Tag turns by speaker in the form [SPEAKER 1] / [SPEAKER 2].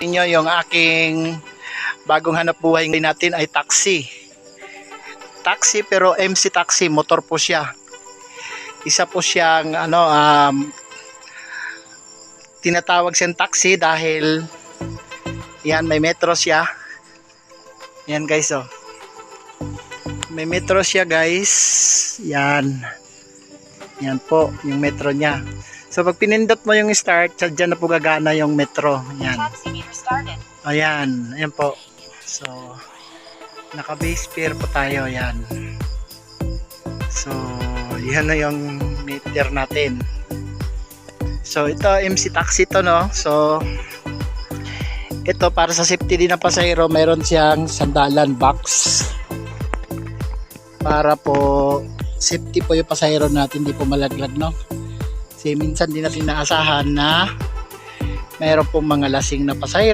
[SPEAKER 1] Inyo yung aking bagong hanap buhay natin ay taxi. Taxi pero MC taxi, motor po siya. Isa po siyang tinatawag siyang taxi dahil yan may metro siya. Yan guys oh. May metro siya guys. Yan. Yan po yung metro niya. So pag pinindot mo yung start, dyan na po gagana yung metro. Yan. Ayan. Ayan po. So naka base fare po tayo. Yan. So yan na yung meter natin. So ito MC taxi to no. So ito para sa safety din ng pasahero, mayroon siyang sandalan box para po safety po yung pasahero natin, hindi po malaglag no. Kasi minsan din natin naasahan na mayroon po mga lasing na pasahero.